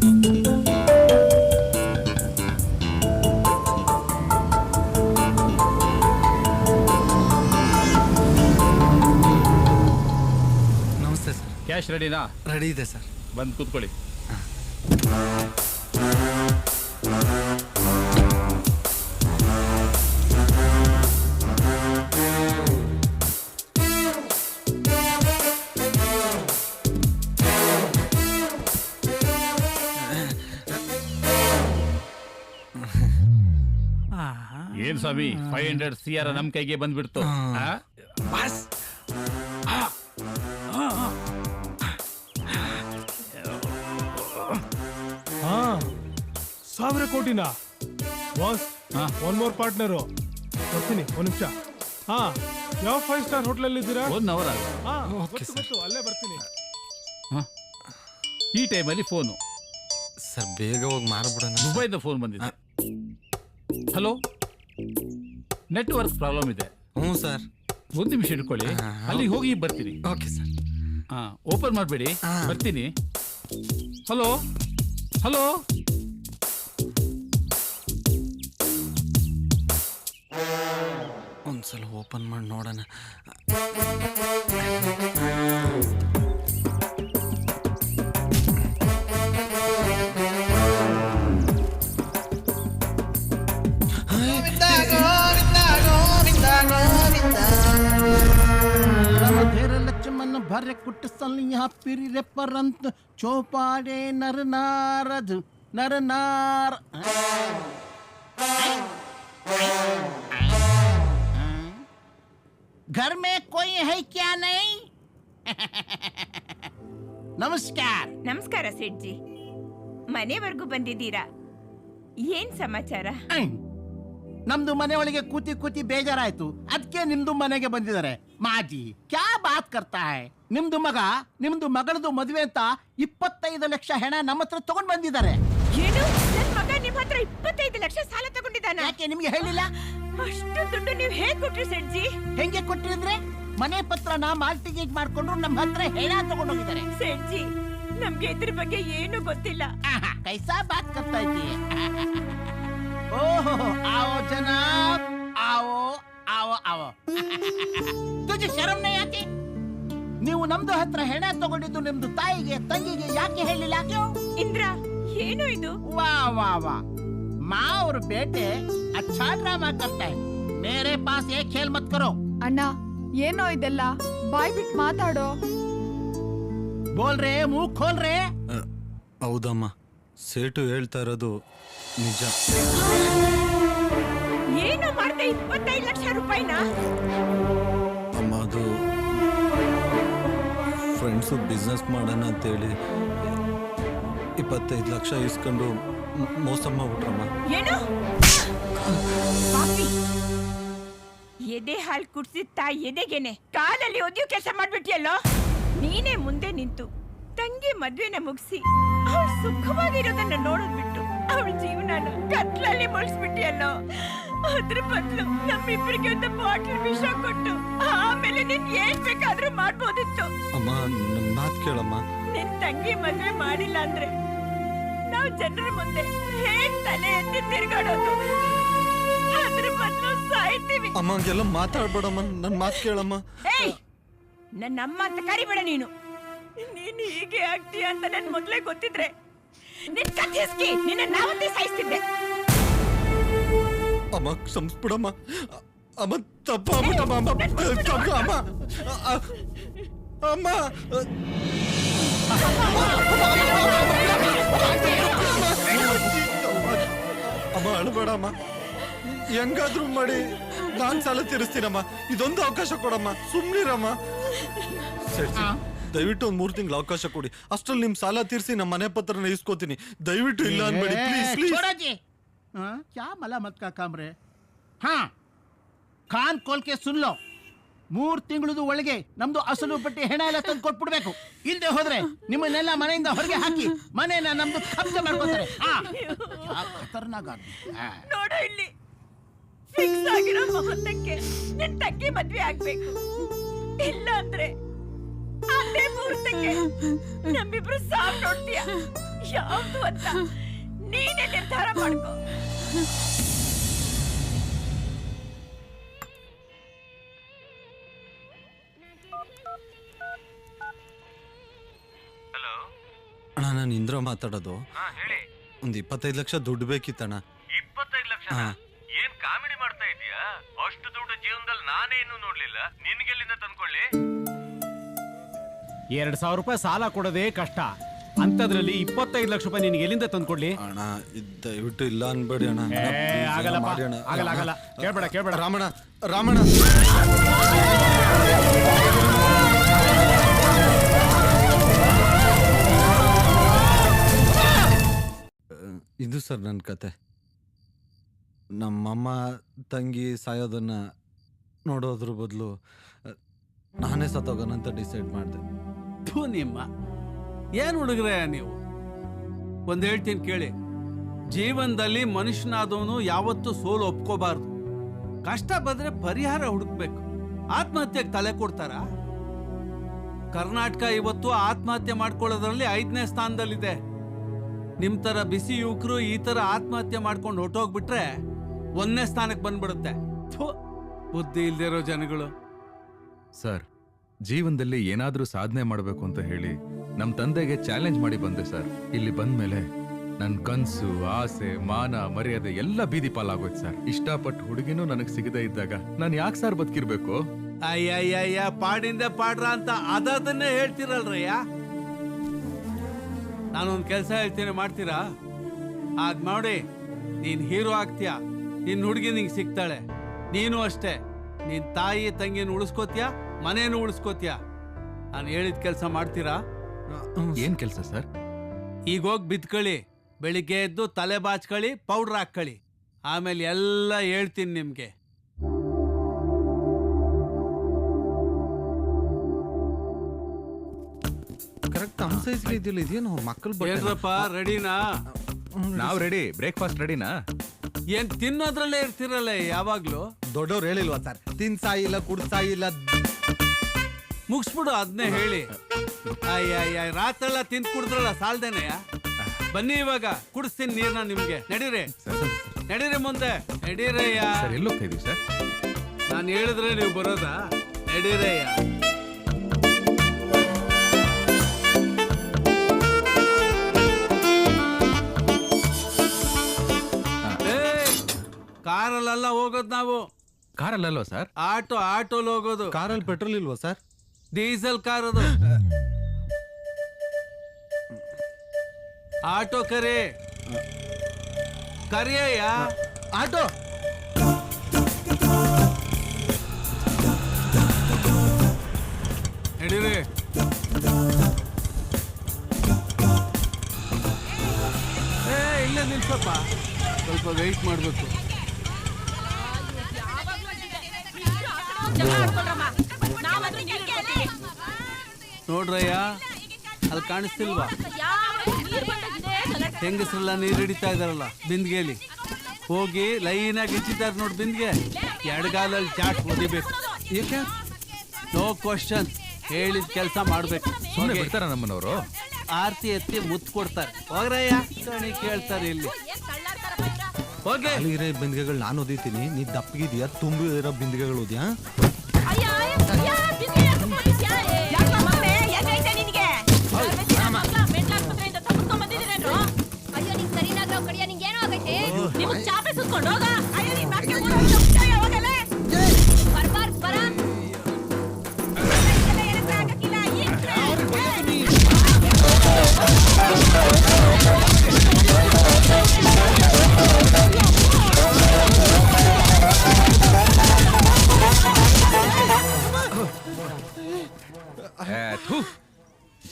ನಮಸ್ತೆ sir. Cash ರೆಡಿನಾ? Ready ಇದೆ ಸರ್. ಬಂದು ಕೂತ್ಕೊಳ್ಳಿ. ಏನ್ ಸ್ವಾಮಿ 500 CR ನಮ್ ಕೈಗೆ ಬಂದ್ಬಿಡ್ತು. ಬಾಸ್, ಸಾವಿರ ಕೋಟಿನಾ ಬಾಸ್? One more partner. ಬರ್ತೀನಿ, ಒಂದ್ ನಿಮಿಷ. ಯಾವ 5 ಸ್ಟಾರ್ ಹೋಟೆಲ್ ಇದ್ದೀರಾ? 1 ಅವರ್ ಗೊತ್ತು, ಅಲ್ಲೇ ಬರ್ತೀನಿ. ಈ ಟೈಮಲ್ಲಿ ಫೋನು ಸರ್ ಬೇಗ ಹೋಗಿ ಮಾರ್ಬಿಡೋಣ. ದುಬೈದ ಫೋನ್ ಬಂದಿದೆ. ಹಲೋ, ನೆಟ್ವರ್ಕ್ ಪ್ರಾಬ್ಲಮ್ ಇದೆ. ಹ್ಞೂ ಸರ್. 1 ನಿಮಿಷ ಇಟ್ಕೊಳ್ಳಿ, ಅಲ್ಲಿಗೆ ಹೋಗಿ ಬರ್ತೀನಿ. Okay sir. ಓಪನ್ ಮಾಡಬೇಡಿ, ಬರ್ತೀನಿ. ಹಲೋ ಹಲೋ, ಒಂದ್ಸಲ ಓಪನ್ ಮಾಡಿ ನೋಡೋಣ. लक्ष्मण भरे कुट सलिया फिर रे परंत चौपाड़े नर नारद नर नार। घर में कोई है क्या नहीं? ನಮಸ್ಕಾರ. ನಮಸ್ಕಾರ ಸೇಠ್ಜಿ, ಮನೆವರೆಗೂ ಬಂದಿದ್ದೀರಾ? ಏನ್ ಸಮಾಚಾರ? ನಮ್ದು ಮನೆ ಒಳಗೆ ಕೂತಿ ಕೂತಿ ಬೇಜಾರಾಯ್ತು, ಅದಕ್ಕೆ ನಿಮ್ದು ಮನೆಗೆ ಬಂದಿದ್ದಾರೆ. ಮಾಜಿ ಕ್ಯಾ ಬಾತ್ ಕರ್ತಾ ಹೈ? ನಿಮ್ದು ಮಗಳದು ಮದುವೆ ಅಂತ 25 ಲಕ್ಷ ಹೆಣ ನಮ್ಮ ಹತ್ರ ತಗೊಂಡ್ ಬಂದಿದ್ದಾರೆ. ಏನು, ನನ್ ಮಗ ನಿಮ್ ಹತ್ರ 25 ಲಕ್ಷ ಸಾಲ ತಗೊಂಡಿದ್ದಾನ? ಯಾಕೆ ನಿಮ್ಗೆ ಹೇಳಿಲ್ಲ? ಅಷ್ಟು ದುಡ್ಡು ನೀವ್ ಹೇಗ್ ಕೊಟ್ರಿ ಸೇಠ್ಜಿ? ಹೆಂಗೆ ಕೊಟ್ಟಿದ್ರೆ? ಮನೆ ಪತ್ರನ ಮಾರ್ಟಿಗೇಜ್ ಮಾಡ್ಕೊಂಡು ನಮ್ಮ ಹತ್ರ ಹೆಣ ತಗೊಂಡೋಗಿದ್ದಾರೆ. ಸೇಠ್ಜಿ, ನಮ್ಗೆ ಇದ್ರ ಬಗ್ಗೆ ಏನು ಗೊತ್ತಿಲ್ಲ. ಕೈಸಾ ಬಾತ್ ಕರ್ತಾ ಇದ್ದೀಯ? ಓಹೋ, आओ जनाब, आओ आओ आओ. ತುಜಿ ಶರಮ್ ನೈ ಆತಿ? ನೀವು ನಮ್ದು ಹತ್ರ ಹೆಣ ತಗೊಂಡಿದ್ದು ನಿಮ್ದು ತಾಯಿಗೆ ತಂಗಿಗೆ ಯಾಕೆ ಹೇಳಿಲ್ಲ? ಇಂದ್ರ, ಏನು ಇದು? ವಾ ವಾ ವಾ, माँ और बेटे अच्छा ड्रामा करता है. मेरे पास ये खेल मत करो. ಅಣ್ಣ, ಏನೋ ಇದೆಲ್ಲ? ಬಾಯ್ ಬಿಟ್ಟು ಮಾತಾಡೋ. बोल रहे मुंह खोल रहे. ಹೌದಮ್ಮ, ಸೇಟು ಹೇಳ್ತಾ ಇರೋದು ನಿಜ. ಏನು ಮಾಡ್ದೆ 25 ಲಕ್ಷ ರೂಪಾಯಿನ? ಅಮ್ಮ, ಅದು ಫ್ರೆಂಡ್ಸು ಬಿಸ್ನೆಸ್ ಮಾಡೋಣ ಅಂತೇಳಿ 25 ಲಕ್ಷ ಇಸ್ಕೊಂಡು ಮೋಸ ಮಾಡ್ಬಿಟ್ರಮ್ಮ. ಏನು ಪಾಪಿ, ಎದೆ ಹಾಲು ಕುಡ್ಸಿದ ತಾಯಿ ಎದೆಗೇನೆ ಕಾಲಲ್ಲಿ ಒದ್ಯು ಕೆಲಸ ಮಾಡ್ಬಿಟ್ಟಿಯಲ್ಲೋ. ನೀನೇ ಮುಂದೆ ನಿಂತು ತಂಗಿ ಮದ್ವೆನ ಮುಗಿಸಿ ಅವಳು ಸುಖವಾಗಿರೋದನ್ನ ನೋಡೋದ್ ಬಿಟ್ಟು ಅವಳ ಜೀವನನ ಕತ್ಲಲ್ಲಿ ಮುಳಿಸ್ಬಿಟ್ಟಿಯಲ್ಲೋ. ಅದ್ರ ಬದಲು ನಮ್ಮಿಬ್ಬರಿಗೆ ಒಂದು ಬಾಟಲ್ ವಿಷ ಕೊಟ್ಟು ಆಮೇಲೆ ನೀನ್ ಏನ್ ಬೇಕಾದ್ರೂ ಮಾಡ್ಬೋದಿತ್ತು. ಅಮ್ಮ, ನನ್ನ ಮಾತು ಕೇಳಮ್ಮ. ನಿನ್ ತಂಗಿ ಮದ್ವೆ ಮಾಡಿಲ್ಲ ಅಂದ್ರೆ ನಾವು ಜನರ ಮುಂದೆ ಹೇಗ್ ತಲೆ ಎತ್ತಿ ತಿರ್ಗಾಡೋದು? ಅದ್ರ ಬದಲು ಸಾಯ್ತೀವಿ. ಅಮ್ಮ, ಹಂಗೆಲ್ಲ ಮಾತಾಡ್ಬೇಡಮ್ಮ, ನನ್ನ ಮಾತು ಕೇಳಮ್ಮ. ಏಯ್, ನನ್ನ ಅಮ್ಮ ಅಂತ ಕರಿಬೇಡ ನೀನು. ನೀನು ಹೀಗೆ ಆಗ್ತೀಯ ಅಂತ ನನ್ ಮೊದ್ಲೇ ಗೊತ್ತಿದ್ರೆ ನಿನ್ ಕತ್ತಿಸ್ಕಿ ನಿನ್ನ ನಾವತ್ತೇ ಸಾಯಿಸ್ತಿದ್ದೆ. ಅಮ್ಮ, ಕ್ಷಮಿಸ್ಬಿಡಮ್ಮ. ಅಮ್ಮ, ತಪ್ಪಾಗ್ಬಿಟ್ಟಮ್ಮ. ಅಮ್ಮ ಅಮ್ಮ ಅಮ್ಮ, ಅಳಬೇಡಮ್ಮ. ಹೆಂಗಾದ್ರೂ ಮಾಡಿ ನಾನ್ ಸಾಲ ತೀರಿಸ್ತೀನಮ್ಮ. ಇದೊಂದು ಅವಕಾಶ ಕೊಡಮ್ಮ, ಸುಮ್ನಿರಮ್ಮ. ದಯವಿಟ್ಟು ಒಂದು 3 ತಿಂಗಳು ಅವಕಾಶ ಕೊಡಿ. ಅಷ್ಟ್ರಲ್ಲಿ ನಿಮ್ ಸಾಲ ತೀರಿಸಿ ನಮ್ಮ ಮನೆ ಪತ್ರನ ಇಸ್ಕೋತೀನಿ. ದಯವಿಟ್ಟು ಇಲ್ಲ ಅನ್ಬೇಡಿ, ಪ್ಲೀಸ್ ಪ್ಲೀಸ್. क्या मलामत का काम रे? हाँ, ಕಾನ್ ಕೋಲ್ಕೆ ಸುನ್ಲೋ. 3 ತಿಂಗಳದು ಒಳಗೆ ನಮ್ದು ಅಸಲು ಪಟ್ಟಿ ಹೆಣ ಎಲ್ಲ ತಂದು ಕೊಟ್ಬಿಡ್ಬೇಕು. ಇಲ್ದೆ ಹೋದ್ರೆ ನಿಮ್ಮನ್ನೆಲ್ಲ ಮನೆಯಿಂದ ಹೊರಗೆ ಹಾಕಿ ಮನೆಯನ್ನ ನಮ್ದು ಕಬ್ಜೆ ಮಾಡ್ಕೊತಾರೆ. ಖತರ್ನಾಕ್ ಆದ್ಮಿ. ನೋಡು, ಇಲ್ಲಿ ಫಿಕ್ಸ್ ಆಗಿರೋ ಮುಹೂರ್ತಕ್ಕೆ ನಿನ್ ತಂಗಿ ಮದ್ವೆ ಆಗ್ಬೇಕು. ಇಲ್ಲ ಅಂದ್ರೆ ಆ ಒಂದೇ ಮುಹೂರ್ತಕ್ಕೆ ನಮ್ಮಿಬ್ರು ಸಾವು ನೋಡ್ತೀಯ. ಯಾವ್ದು ಅಂತ ನೀನೇ ನಿರ್ಧಾರ ಮಾಡ್ಕೋ. ಅಣ್ಣ ನಾನು ಇಂದ್ರ ಮಾತಾಡೋದು. ಹೇಳಿ. ಒಂದು 25 ಲಕ್ಷ ದುಡ್ಡು ಬೇಕಿತ್ತಣ್ಣ. 25 ಲಕ್ಷ? ಏನ್ ಕಾಮಿಡಿ ಮಾಡ್ತಾ ಇದೀಯಾ? ಅಷ್ಟು ದುಡ್ಡು ಜೀವನದಲ್ಲಿ ನಾನೇ ಇನ್ನೂ ನೋಡ್ಲಿಲ್ಲ. ನಿನ್ಗೆಲ್ಲಿಂದ ತಂದ್ಕೊಳ್ಳಿ? 2,000 ರೂಪಾಯಿ ಸಾಲ ಕೊಡೋದೇ ಕಷ್ಟ, ಅಂತದ್ರಲ್ಲಿ 25 ಲಕ್ಷ ರೂಪಾಯಿ ನಿನ್ಗೆ ಎಲ್ಲಿಂದ ತಂದ್ಕೊಡ್ಲಿ? ಅಣ್ಣ ದಯವಿಟ್ಟು ಇಲ್ಲ ಅನ್ಬೇಡಿ ಅಣ್ಣ. ಆಗಲ್ಲಪ್ಪ, ಮಾಡಿ ಅಣ್ಣ. ಆಗಲ್ಲ. ಕೇಳ್ಬೇಡ. ರಾಮಣ್ಣ ಇದು ಸರ್ ನನ್ನ ಕತೆ. ನಮ್ಮಮ್ಮ ತಂಗಿ ಸಾಯೋದನ್ನ ನೋಡೋದ್ರ ಬದಲು ನಾನೇ ಸತ್ತೋಗೋಣಂತ ಡಿಸೈಡ್ ಮಾಡಿದೆ. ನಿಮ್ಮ ಏನ್ ಹುಡುಗ್ರೆ ನೀವು? ಒಂದ್ ಹೇಳ್ತೀನಿ ಕೇಳಿ, ಜೀವನದಲ್ಲಿ ಮನುಷ್ಯನಾದವನು ಯಾವತ್ತೂ ಸೋಲು ಒಪ್ಕೋಬಾರ್ದು. ಕಷ್ಟ ಬಂದ್ರೆ ಪರಿಹಾರ ಹುಡುಕ್ಬೇಕು. ಆತ್ಮಹತ್ಯೆಗೆ ತಲೆ ಕೊಡ್ತಾರ? ಕರ್ನಾಟಕ ಇವತ್ತು ಆತ್ಮಹತ್ಯೆ ಮಾಡ್ಕೊಳ್ಳೋದ್ರಲ್ಲಿ 5ನೇ ಸ್ಥಾನದಲ್ಲಿದೆ. ನಿಮ್ ತರ ಬಿಸಿ ಯುವಕರು ಈ ತರ ಆತ್ಮಹತ್ಯೆ ಮಾಡ್ಕೊಂಡು ಹೊಟ್ಟೋಗ್ಬಿಟ್ರೆ 1ನೇ ಸ್ಥಾನಕ್ಕೆ ಬಂದ್ಬಿಡುತ್ತೆ. ಬುದ್ಧಿ ಇಲ್ದಿರೋ ಜನಗಳು. ಸರ್, ಜೀವನದಲ್ಲಿ ಏನಾದ್ರೂ ಸಾಧನೆ ಮಾಡಬೇಕು ಅಂತ ಹೇಳಿ ನಮ್ ತಂದೆಗೆ ಚಾಲೆಂಜ್ ಮಾಡಿ ಬಂದೆ ಸರ್. ಇಲ್ಲಿ ಬಂದ್ಮೇಲೆ ನನ್ ಕನ್ಸು, ಆಸೆ, ಮಾನ, ಮರ್ಯಾದೆ ಎಲ್ಲ ಬೀದಿ ಪಾಲಾಗೋಯ್ತು ಸರ್. ಇಷ್ಟಪಟ್ಟು ಹುಡುಗಿನೂ ನನಗ್ ಸಿಗದೇ ಇದ್ದಾಗ ನಾನು ಯಾಕೆ ಸರ್ ಬದುಕಿರ್ಬೇಕು? ಅಯ್ಯ ಪಾಡಿಂದ ಪಾಡ್ರ ಅಂತ ಅದನ್ನೇ ಹೇಳ್ತಿರಲ್ರಯ್ಯ. ನಾನೊಂದ್ ಕೆಲಸ ಹೇಳ್ತೀನಿ, ಮಾಡ್ತೀರಾ? ಅದ್ ಮಾಡಿ ನೀನ್ ಹೀರೋ ಆಗ್ತೀಯ, ನಿನ್ ಹುಡುಗಿ ನಿಂಗೆ ಸಿಗ್ತಾಳೆ. ನೀನು ಅಷ್ಟೇ, ನಿನ್ ತಾಯಿ ತಂಗಿನ ಉಳಿಸ್ಕೋತೀಯ, ಮನೇನು ಉಳಿಸ್ಕೋತೀಯ. ನಾನು ಹೇಳಿದ ಕೆಲಸ ಮಾಡ್ತೀರಾ? ಏನ್ ಕೆಲಸ ಸರ್? ಈಗ ಹೋಗಿ ಬಿದ್ಕೊಳ್ಳಿ, ಬೆಳಿಗ್ಗೆ ಎದ್ದು ತಲೆ ಬಾಚ್ಕೊಳ್ಳಿ, ಪೌಡ್ರ್ ಹಾಕೊಳ್ಳಿ, ಆಮೇಲೆ ಎಲ್ಲ ಹೇಳ್ತೀನಿ ನಿಮ್ಗೆ. ಕರೆಕ್ಟ್ ನಮ್ಮ ಸೈಜ್ಗೆ ಇದೆಯಲ್ಲ, ಇದೇನು ಮಕ್ಕಳು ಏನ್ರಪ್ಪ, ರೆಡಿನಾ? ನಾವ್ ರೆಡಿ. ಬ್ರೇಕ್ಫಾಸ್ಟ್ ರೆಡಿನಾ? ಏನ್ ತಿನ್ನೋದ್ರಲ್ಲೇ ಇರ್ತಿರಲ್ಲ ಯಾವಾಗ್ಲೂ? ದೊಡ್ಡವ್ರು ಹೇಳಿಲ್ವಾ ಸರ್, ತಿನ್ ಸಾಯಿಲ್ಲ ಕುಡ್ ಸಾಯಿಲ್ಲ. ಮುಗಿಸ್ಬಿಡು ಅದನ್ನೇ ಹೇಳಿ. ಅಯ್ಯ ರಾತ್ರೆಲ್ಲ ತಿಂದು ಕುಡಿದ್ರಲ್ಲ ಸಾಲ್ದೇನೆಯ. ಬನ್ನಿ ಇವಾಗ ಕುಡಿಸ್ತೀನಿ ನೀರ್ನ ನಿಮ್ಗೆ. ನಡೀರಿ ಮುಂದೆ, ನಡೀರಯ್ಯ. ಸರ್, ಎಲ್ಲೋಗ್ತಾ ಇದೀವಿ ಸರ್? ನಾನು ಹೇಳಿದ್ರೆ ನೀವು ಬರೋದಾ? ನಡೀರಯ್ಯ. ಕಾರಲ್ಲೆಲ್ಲ ಹೋಗೋದು ನಾವು. ಕಾರಲ್ಲಲ್ವಾ ಸರ್? ಆಟೋಲ್ ಹೋಗೋದು. ಕಾರಲ್ಲಿ ಪೆಟ್ರೋಲ್ ಇಲ್ವಾ ಸರ್? ಡೀಸೆಲ್ ಕಾರ್ ಅದು. ಆಟೋ ಕರಿಯಯ್ಯ. ಆಟೋ ನಡೀರಿ. ಇಲ್ಲೇ ನಿಲ್ಸಪ್ಪ, ಸ್ವಲ್ಪ ವೆಯ್ಟ್ ಮಾಡ್ಬೇಕು. ನೋಡ್ರಯ್ಯ, ಅಲ್ಲಿ ಕಾಣಿಸ್ತಿಲ್ವಾ ಹೆಂಗಸ್ರೆಲ್ಲ ನೀರು ಹಿಡಿತಾ ಇದಾರಲ್ಲ ಬಿಂದಿಗೆಲಿ? ಹೋಗಿ ಲೈನಾಗಿ ಇಟ್ಟಿದ್ದಾರೆ ನೋಡಿ ಬಿಂದಿಗೆ. ಎಡಗಾಲಲ್ಲಿ ಚಾಟ್ ಹೊಡಿಬೇಕು. ನೋ ಕ್ವಶನ್, ಹೇಳಿದ ಕೆಲಸ ಮಾಡ್ಬೇಕು. ಸುಮ್ಮನೆ ಬಿಡ್ತಾರ ನಮ್ಮನವರು? ಆರ್ತಿ ಎತ್ತಿ ಮುತ್ತು ಕೊಡ್ತಾರೆ. ಹೋಗ್ರಯ್ಯ, ಕಣಿ ಕೇಳ್ತಾರೆ ಇಲ್ಲಿ. ಹೋಗಿ. ಇರೋ ಬಿಂದಿಗೆಗಳು ನಾನು ಓದಿತೀನಿ, ನೀ ದಪ್ಪಗಿದ್ಯಾ ತುಂಬಿ ಇರೋ ಬಿಂದಿಗೆಗಳು ಓದ್ಯಾ?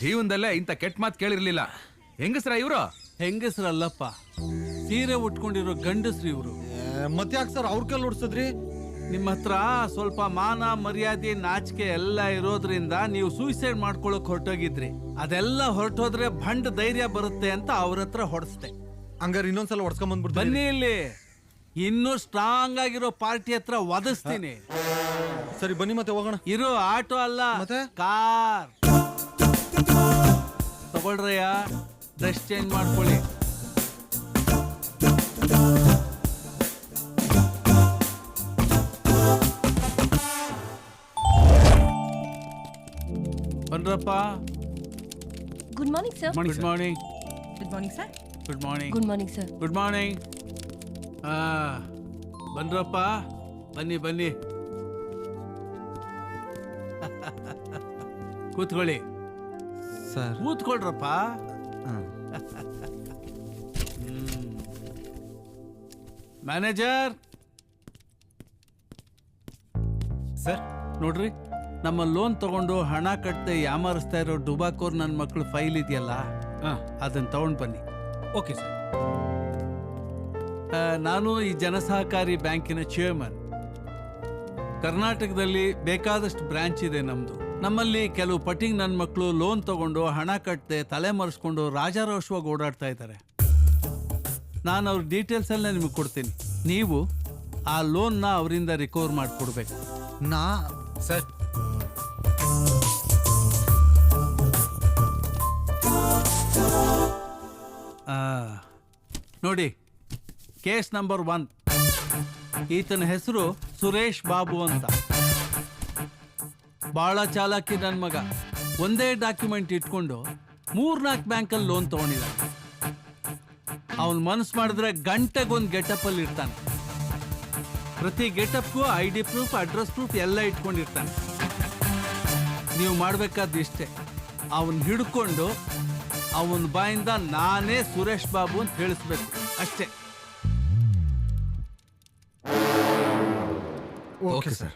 ಜೀವನದಲ್ಲೇ ಇಂಥ ಕೆಟ್ಟ ಮಾತು ಕೇಳಿರ್ಲಿಲ್ಲ. ಹೆಂಗಸ್ರ ಇವ್ರು? ಹೆಂಗಸ್ರಲ್ಲಪ್ಪ, ಸೀರೆ ಉಟ್ಕೊಂಡಿರೋ ಗಂಡಸ್ರು ಇವ್ರು. ಮತ್ತೆ ಯಾಕೆ ಸರ್ ಅವ್ರ ಕೈಲಿ ಉಡ್ಸದ್ರಿ? ನಿಮ್ಮ ಹತ್ರ ಸ್ವಲ್ಪ ಮಾನ ಮರ್ಯಾದೆ ನಾಚಿಕೆ ಎಲ್ಲ ಇರೋದ್ರಿಂದ ನೀವು ಸೂಸೈಡ್ ಮಾಡ್ಕೊಳಕ್ ಹೊರಟೋಗಿದ್ರಿ. ಅದೆಲ್ಲ ಹೊರಟೋದ್ರೆ ಭಂಡ್ ಧೈರ್ಯ ಬರುತ್ತೆ ಅಂತ ಅವ್ರ ಹತ್ರ ಹೊಡೆಸ್ದೆ. ಹಂಗಾರೆ ಇನ್ನೊಂದ್ಸಲ ಹೊಡ್ಸ್ಕೊಂಡ್ ಬಂದ್ಬಿಡ್ತೀನಿ. ಬನ್ನಿ ಇಲ್ಲಿ, ಇನ್ನೂ ಸ್ಟ್ರಾಂಗ್ ಆಗಿರೋ ಪಾರ್ಟಿ ಹತ್ರ ಒದಿಸ್ತೀನಿ. ಸರಿ ಬನ್ನಿ ಮತ್ತೆ ಹೋಗೋಣ. ಇರೋ ಆಟೋ ಅಲ್ಲ, ಮತ್ತೆ? ಕಾರ್. ತಗೊಳ್ರಯ್ಯ, ಡ್ರೆಸ್ ಚೇಂಜ್ ಮಾಡ್ಕೊಳ್ಳಿ. ಬನ್ರಪ್ಪ. Good morning sir. Good morning. Good morning sir. Good morning. Good morning sir. Good morning. ಬನ್ರಪ್ಪ, ಬನ್ನಿ ಬನ್ನಿ. ಕೂತ್ಕೊಳ್ಳಿ. ಸರ್ ಕೂತ್ಕೊಳ್ರಪ್ಪ. ಮ್ಯಾನೇಜರ್ ಸರ್, ನೋಡ್ರಿ, ನಮ್ಮ ಲೋನ್ ತಗೊಂಡು ಹಣ ಕಟ್ಟದೆ ಯಾಮಾರಿಸ್ತಾ ಇರೋ ಡುಬಾಕೋರ್ ನನ್ನ ಮಕ್ಕಳು ಫೈಲ್ ಇದೆಯಲ್ಲ, ಅದನ್ನ ತಗೊಂಡು ಬನ್ನಿ. Okay sir. ನಾನು ಈ ಜನಸಹಕಾರಿ ಬ್ಯಾಂಕಿನ ಚೇರ್ಮನ್. ಕರ್ನಾಟಕದಲ್ಲಿ ಬೇಕಾದಷ್ಟು ಬ್ರಾಂಚ್ ಇದೆ ನಮ್ದು. ನಮ್ಮಲ್ಲಿ ಕೆಲವು ಪಟ್ಟಿಂಗ್ ನನ್ನ ಮಕ್ಕಳು ಲೋನ್ ತಗೊಂಡು ಹಣ ಕಟ್ಟದೆ ತಲೆ ಮರೆಸ್ಕೊಂಡು ರಾಜಾರೋಷವಾಗಿ ಓಡಾಡ್ತಾ ಇದ್ದಾರೆ. ನಾನು ಅವ್ರ ಡೀಟೇಲ್ಸ್ ಎಲ್ಲ ನಿಮಗೆ ಕೊಡ್ತೀನಿ. ನೀವು ಆ ಲೋನ್ನ ಅವರಿಂದ ರಿಕವರ್ ಮಾಡಿಕೊಡ್ಬೇಕು. ನಾ ಸರ್, ನೋಡಿ, ಕೇಸ್ ನಂಬರ್ 1. ಈತನ ಹೆಸರು ಸುರೇಶ್ ಬಾಬು ಅಂತ. ಬಹಳ ಚಾಲಾಕಿ ನನ್ನ ಮಗ. ಒಂದೇ ಡಾಕ್ಯುಮೆಂಟ್ ಇಟ್ಕೊಂಡು 3-4 ಬ್ಯಾಂಕಲ್ಲಿ ಲೋನ್ ತಗೊಂಡಿದ್ದಾನೆ. ಅವನು ಮನಸ್ಸು ಮಾಡಿದ್ರೆ ಗಂಟೆಗೊಂದು ಗೆಟಪ್ಪಲ್ಲಿ ಇರ್ತಾನೆ. ಪ್ರತಿ ಗೆಟಪ್ಗೂ ID ಪ್ರೂಫ್, ಅಡ್ರೆಸ್ ಪ್ರೂಫ್ ಎಲ್ಲ ಇಟ್ಕೊಂಡಿರ್ತಾನೆ. ನೀವು ಮಾಡಬೇಕಾದ ಇಷ್ಟೇ, ಅವನ್ ಹಿಡ್ಕೊಂಡು ಅವನ ಬಾಯಿಂದ ನಾನೇ ಸುರೇಶ್ ಬಾಬು ಅಂತ ಹೇಳಿಸ್ಬೇಕು ಅಷ್ಟೇ. Okay sir.